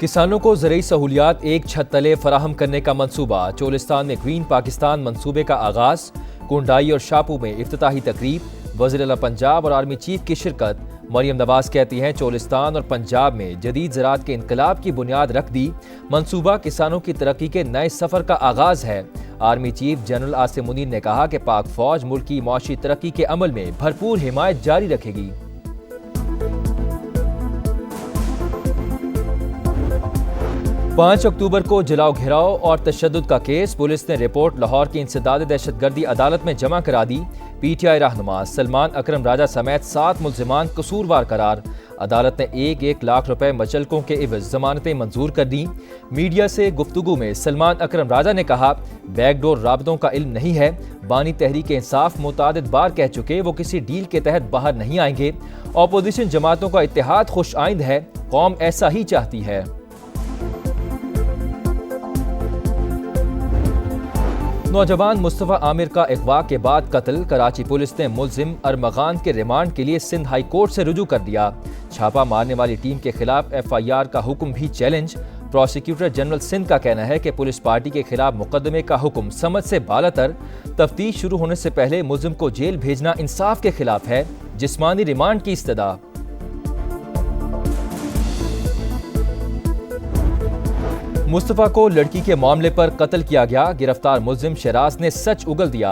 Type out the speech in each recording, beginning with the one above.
किसानों को ज़रूरी सहूलियात एक छत तले फराहम करने का मंसूबा। चोलिस्तान में ग्रीन पाकिस्तान मंसूबे का आगाज। कुंडाई और शापू में इफ्तिताही तकरीब। वज़ीर आला पंजाब और आर्मी चीफ की शिरकत। मरियम नवाज कहती हैं चोलिस्तान और पंजाब में जदीद ज़राअत के इनकलाब की बुनियाद रख दी। मंसूबा किसानों की तरक्की के नए सफ़र का आगाज है। Army chief general Asim Munir ने कहा कि पाक फौज मुल्क की मौशी तरक्की के अमल में भरपूर हिमायत जारी रखेगी। 5 अक्टूबर को जलाओ घेराव और तशद्दुद का केस। पुलिस ने रिपोर्ट लाहौर की इंसदाद दहशतगर्दी अदालत में जमा करा दी। PTI रहनुमा सलमान अकरम राजा समेत 7 मुल्जिमान कसूरवार करार। अदालत ने 1-1 लाख रुपए मचलकों के एवज जमानतें मंजूर कर दी। मीडिया से गुफ्तगू में सलमान अकरम राजा ने कहा, बैकडोर राबतों का इल्म नहीं है। बानी तहरीक इंसाफ मुतादिद बार कह चुके वो किसी डील के तहत बाहर नहीं आएंगे। अपोजिशन जमातों का इत्तेहाद खुश आइंद है, कौम ऐसा ही चाहती है। नौजवान मुस्तफ़ा आमिर का अगवा के बाद कत्ल। कराची पुलिस ने मुल्जिम अरमगान के रिमांड के लिए सिंध हाई कोर्ट से रुजू कर दिया। छापा मारने वाली टीम के खिलाफ FIR का हुक्म भी चैलेंज। प्रोसिक्यूटर जनरल सिंध का कहना है कि पुलिस पार्टी के खिलाफ मुकदमे का हुक्म समझ से बालातर। तफ्तीश शुरू होने से पहले मुल्जिम को जेल भेजना इंसाफ के खिलाफ है। जिस्मानी रिमांड की इस्तदा। मुस्तफ़ा को लड़की के मामले पर कत्ल किया गया। गिरफ्तार मुल्जिम शराज ने सच उगल दिया।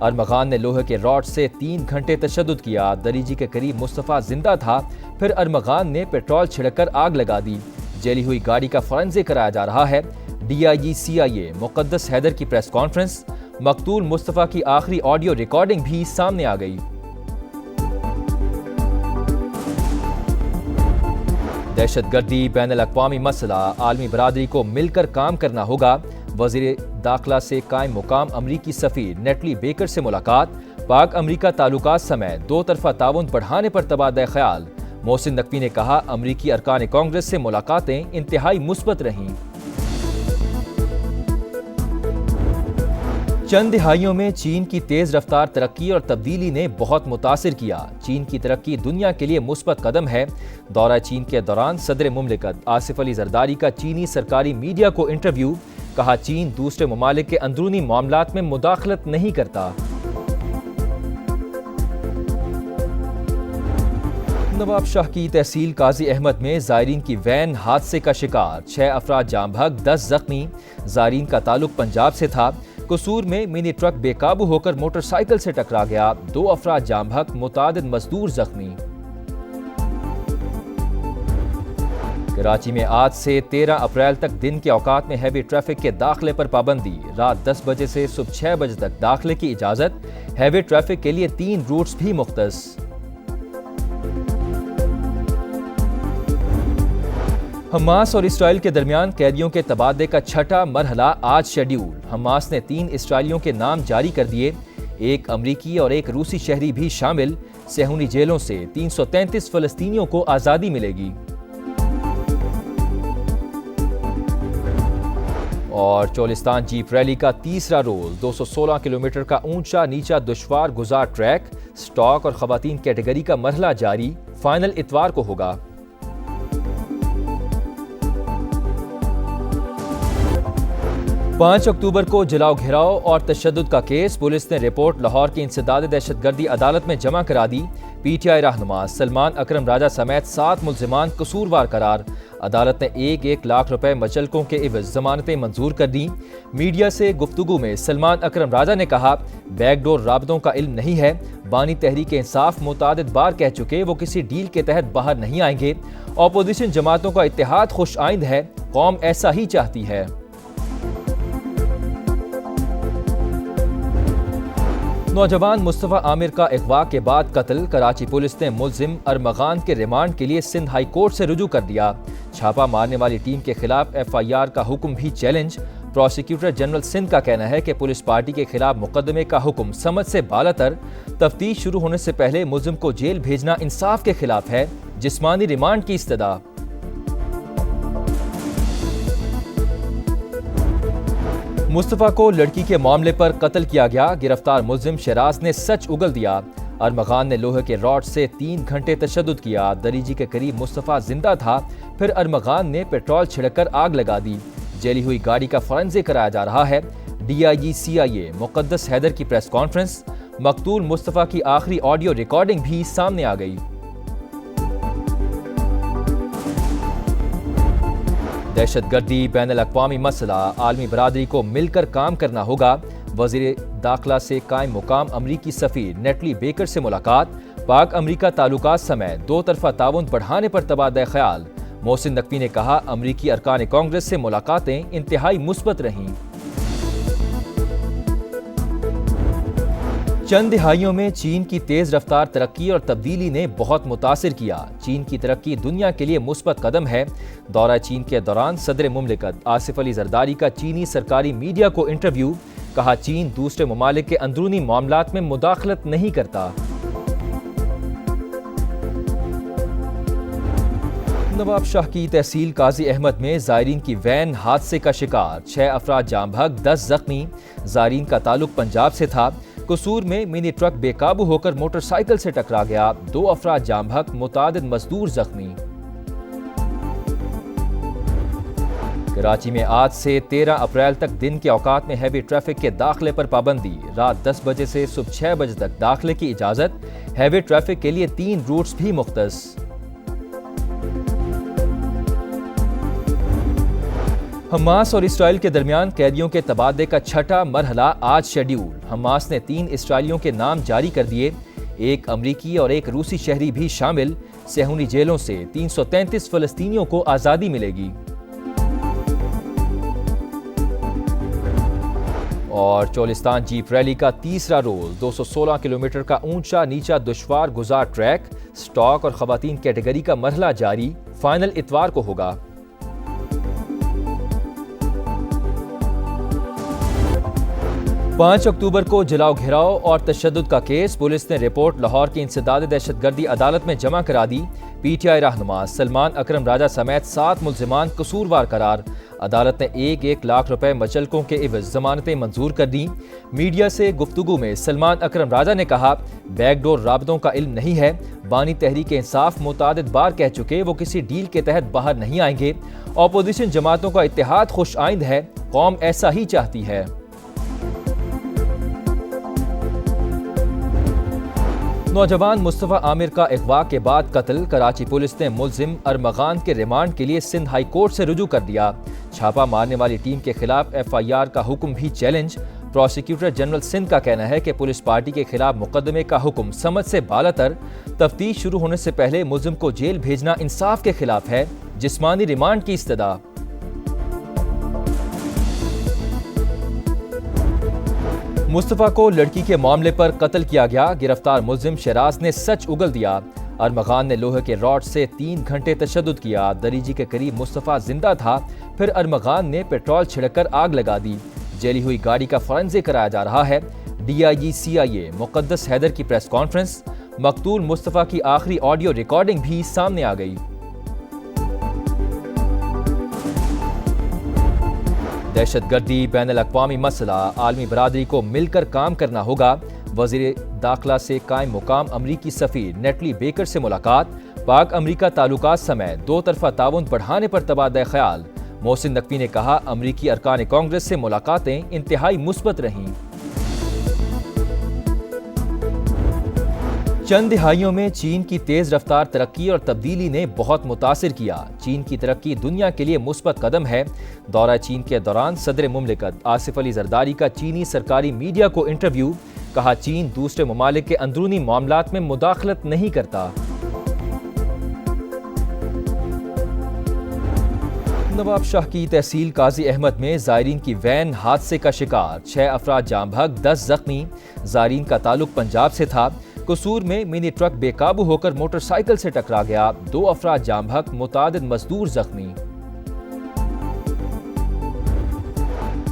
अरमगान ने लोहे के रॉड से 3 घंटे तशद्दुद किया। दरीजी के करीब मुस्तफ़ा जिंदा था, फिर अरमगान ने पेट्रोल छिड़ककर आग लगा दी। जली हुई गाड़ी का फॉरेंसिक कराया जा रहा है। DIG CIA मुक़द्दस हैदर की प्रेस कॉन्फ्रेंस। मकतूल मुस्तफ़ा की आखिरी ऑडियो रिकॉर्डिंग भी सामने आ गई। दहशतगर्दी बैनुल-अक़वामी मसला, आलमी बरादरी को मिलकर काम करना होगा। वज़ीर दाखिला से कायम मुकाम अमरीकी सफ़ीर नेटली बेकर से मुलाकात। पाक अमरीका ताल्लुकात समेत 2 तरफ़ा ताउन बढ़ाने पर तबादला ख्याल। मोहसिन नकवी ने कहा, अमरीकी अरकान कांग्रेस से मुलाकातें इंतहाई मुस्बत रहीं। चंद दिहाइयों में चीन की तेज रफ्तार तरक्की और तब्दीली ने बहुत मुतासिर किया। चीन की तरक्की दुनिया के लिए मुस्बत कदम है। दौरा चीन के दौरान सदर मुमलिकत आसिफ अली जरदारी का चीनी सरकारी मीडिया को इंटरव्यू। कहा, चीन दूसरे ममालिक के अंदरूनी मामलात में मुदाखलत नहीं करता। नवाब शाह की तहसील काजी अहमद में ज़ायरीन की वैन हादसे का शिकार। 6 अफराद जाम बहक, 10 जख्मी। ज़ायरीन का ताल्लुक पंजाब से था। कसूर में मिनी ट्रक बेकाबू होकर मोटरसाइकिल से टकरा गया। 2 अफराद जाम बहक, मुतादिद मजदूर जख्मी। कराची में आज से 13 अप्रैल तक दिन के औकात में हैवी ट्रैफिक के दाखिले पर पाबंदी। रात 10 बजे से सुबह 6 बजे तक दाखिले की इजाजत। हैवी ट्रैफिक के लिए 3 रूट्स भी मुख्तस। हमास और इसराइल के दरमियान कैदियों के तबादले का छठा मरहला आज शेड्यूल। हमास ने 3 इसराइलियों के नाम जारी कर दिए। 1 अमरीकी और 1 रूसी शहरी भी शामिल। सेहूनी जेलों से 333 फलस्तीनियों को आज़ादी मिलेगी। और चोलिस्तान जीप रैली का तीसरा रोल। 216 किलोमीटर का ऊंचा नीचा दुश्वार गुजार ट्रैक। स्टॉक और खवातीन कैटेगरी का मरहला जारी। फाइनल इतवार को होगा। 5 अक्टूबर को जलाओ घेराव और तशद्दुद का केस। पुलिस ने रिपोर्ट लाहौर की इंसदाद दहशतगर्दी अदालत में जमा करा दी। PTI रहनुमा सलमान अकरम राजा समेत 7 मुल्जिमान कसूरवार करार। अदालत ने 1-1 लाख रुपए मचलकों के एवज जमानतें मंजूर कर दी। मीडिया से गुफ्तगू में सलमान अकरम राजा ने कहा, बैकडोर राबतों का इल्म नहीं है। बानी तहरीक इंसाफ मुतादिद बार कह चुके वो किसी डील के तहत बाहर नहीं आएंगे। अपोजिशन जमातों का इत्तेहाद खुश आइंद है, कौम ऐसा ही चाहती है। नौजवान मुस्तफ़ा आमिर का अगवा के बाद कत्ल। कराची पुलिस ने मुल्जिम अरमगान के रिमांड के लिए सिंध हाई कोर्ट से रुजू कर दिया। छापा मारने वाली टीम के खिलाफ FIR का हुक्म भी चैलेंज। प्रोसिक्यूटर जनरल सिंध का कहना है कि पुलिस पार्टी के खिलाफ मुकदमे का हुक्म समझ से बालातर। तफ्तीश शुरू होने से पहले मुल्जिम को जेल भेजना इंसाफ के खिलाफ है। जिस्मानी रिमांड की इस्तदा। मुस्तफ़ा को लड़की के मामले पर कत्ल किया गया। गिरफ्तार मुल्जिम शराज ने सच उगल दिया। अरमगान ने लोहे के रॉड से 3 घंटे तशद्दुद किया। दरीजी के करीब मुस्तफ़ा जिंदा था, फिर अरमगान ने पेट्रोल छिड़कर आग लगा दी। जली हुई गाड़ी का फॉरेंसिक कराया जा रहा है। DIG CIA मुक़द्दस हैदर की प्रेस कॉन्फ्रेंस। मकतूल मुस्तफ़ा की आखिरी ऑडियो रिकॉर्डिंग भी सामने आ गई। दहशतगर्दी बैनुल-अक़वामी मसला, आलमी बरादरी को मिलकर काम करना होगा। वज़ीर दाखिला से कायम मुकाम अमरीकी सफ़ीर नेटली बेकर से मुलाकात। पाक अमरीका ताल्लुकात समेत दो तरफ़ा ताउन बढ़ाने पर तबादला ख्याल। मोहसिन नकवी ने कहा, अमरीकी अरकान कांग्रेस से मुलाकातें इंतहाई मुस्बत रहीं। चंद दिहाइयों में चीन की तेज रफ्तार तरक्की और तब्दीली ने बहुत मुतासिर किया। चीन की तरक्की दुनिया के लिए मुस्बत कदम है। दौरा चीन के दौरान सदर मुमलिकत आसिफ अली जरदारी का चीनी सरकारी मीडिया को इंटरव्यू। कहा, चीन दूसरे ममालिक के अंदरूनी मामलात में मुदाखलत नहीं करता। नवाब शाह की तहसील काजी अहमद में ज़ायरीन की वैन हादसे का शिकार। 6 अफराद जाम बहक, 10 जख्मी। ज़ायरीन का ताल्लुक पंजाब से था। कसूर में मिनी ट्रक बेकाबू होकर मोटरसाइकिल से टकरा गया। 2 अफराद जाम बहक, मुतादिद मजदूर जख्मी। कराची में आज से 13 अप्रैल तक दिन के औकात में हैवी ट्रैफिक के दाखिले पर पाबंदी। रात 10 बजे से सुबह 6 बजे तक दाखिले की इजाजत। हैवी ट्रैफिक के लिए 3 रूट्स भी मुख्तस। हमास और इसराइल के दरमियान कैदियों के तबादले का छठा मरहला आज शेड्यूल। हमास ने 3 इसराइलियों के नाम जारी कर दिए, एक अमरीकी और एक रूसी शहरी भी शामिल। सेहूनी जेलों से 333 फलस्तीनियों को आज़ादी मिलेगी। और चोलिस्तान जीप रैली का तीसरा रोल, 216 किलोमीटर का ऊंचा नीचा दुश्वार गुजार ट्रैक। स्टॉक और खवातीन कैटेगरी का मरहला जारी। फाइनल इतवार को होगा। 5 अक्टूबर को जलाओ घेराव और तशद्दुद का केस। पुलिस ने रिपोर्ट लाहौर की इंसदाद दहशतगर्दी अदालत में जमा करा दी। PTI रहनुमा सलमान अकरम राजा समेत 7 मुल्जिमान कसूरवार करार। अदालत ने 1-1 लाख रुपए मचलकों के एवज जमानतें मंजूर कर दी। मीडिया से गुफ्तगू में सलमान अकरम राजा ने कहा, बैकडोर राबतों का इल्म नहीं है। बानी तहरीक इंसाफ मुतादिद बार कह चुके वो किसी डील के तहत बाहर नहीं आएंगे। अपोजिशन जमातों का इत्तेहाद खुश आइंद है, कौम ऐसा ही चाहती है। नौजवान मुस्तफ़ा आमिर का अगवा के बाद कत्ल। कराची पुलिस ने मुल्जिम अरमगान के रिमांड के लिए सिंध हाई कोर्ट से रुजू कर दिया। छापा मारने वाली टीम के खिलाफ FIR का हुक्म भी चैलेंज। प्रोसिक्यूटर जनरल सिंध का कहना है कि पुलिस पार्टी के खिलाफ मुकदमे का हुक्म समझ से बालातर। तफ्तीश शुरू होने से पहले मुल्जिम को जेल भेजना इंसाफ के खिलाफ है। जिस्मानी रिमांड की इस्तदा। मुस्तफ़ा को लड़की के मामले पर कत्ल किया गया। गिरफ्तार मुल्जिम शराज ने सच उगल दिया। अरमगान ने लोहे के रॉड से 3 घंटे तशद्दुद किया। दरीजी के करीब मुस्तफ़ा जिंदा था, फिर अरमगान ने पेट्रोल छिड़कर आग लगा दी। जली हुई गाड़ी का फॉरेंसिक कराया जा रहा है। DIG CIA मुक़द्दस हैदर की प्रेस कॉन्फ्रेंस। मकतूल मुस्तफ़ा की आखिरी ऑडियो रिकॉर्डिंग भी सामने आ गई। दहशतगर्दी बैनुल-अक़वामी मसला, आलमी बरादरी को मिलकर काम करना होगा। वज़ीर दाखिला से कायम मुकाम अमरीकी सफ़ीर नेटली बेकर से मुलाकात। पाक अमरीका ताल्लुकात समेत दो तरफ़ा ताउन बढ़ाने पर तबादला ख्याल। मोहसिन नकवी ने कहा, अमरीकी अरकान कांग्रेस से मुलाकातें इंतहाई मुस्बत रहीं। चंद दिहाइयों में चीन की तेज रफ्तार तरक्की और तब्दीली ने बहुत मुतासिर किया। चीन की तरक्की दुनिया के लिए मुस्बत कदम है। दौरा चीन के दौरान सदर मुमलिकत आसिफ अली जरदारी का चीनी सरकारी मीडिया को इंटरव्यू। कहा, चीन दूसरे ममालिक के अंदरूनी मामलात में मुदाखलत नहीं करता। नवाब शाह की तहसील काजी अहमद में ज़ायरीन की वैन हादसे का शिकार। 6 अफराद जाम बहक, 10 जख्मी। ज़ायरीन का ताल्लुक पंजाब से था। कसूर में मिनी ट्रक बेकाबू होकर मोटरसाइकिल से टकरा गया। 2 अफराद जाम बहक, मुतादिद मजदूर जख्मी।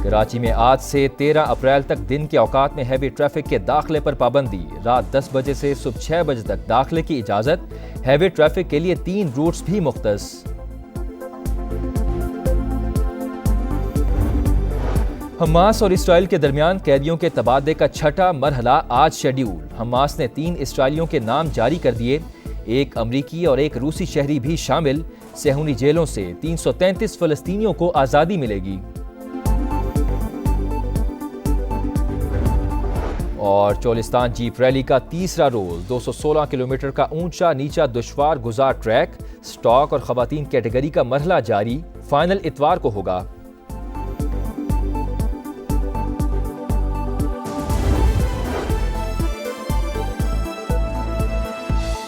कराची में आज से 13 अप्रैल तक दिन के औकात में हैवी ट्रैफिक के दाखिले पर पाबंदी। रात 10 बजे से सुबह 6 बजे तक दाखिले की इजाजत। हैवी ट्रैफिक के लिए 3 रूट्स भी मुख्तस। हमास और इसराइल के दरमियान कैदियों के तबादले का छठा मरहला आज शेड्यूल। हमास ने 3 इसराइलियों के नाम जारी कर दिए, एक अमरीकी और एक रूसी शहरी भी शामिल। सेहूनी जेलों से 333 फलस्तीनियों को आज़ादी मिलेगी। और चोलिस्तान जीप रैली का तीसरा रोल, 216 किलोमीटर का ऊंचा नीचा दुश्वार गुजार ट्रैक, स्टॉक और खवातीन कैटेगरी का मरहला जारी। फाइनल इतवार को होगा।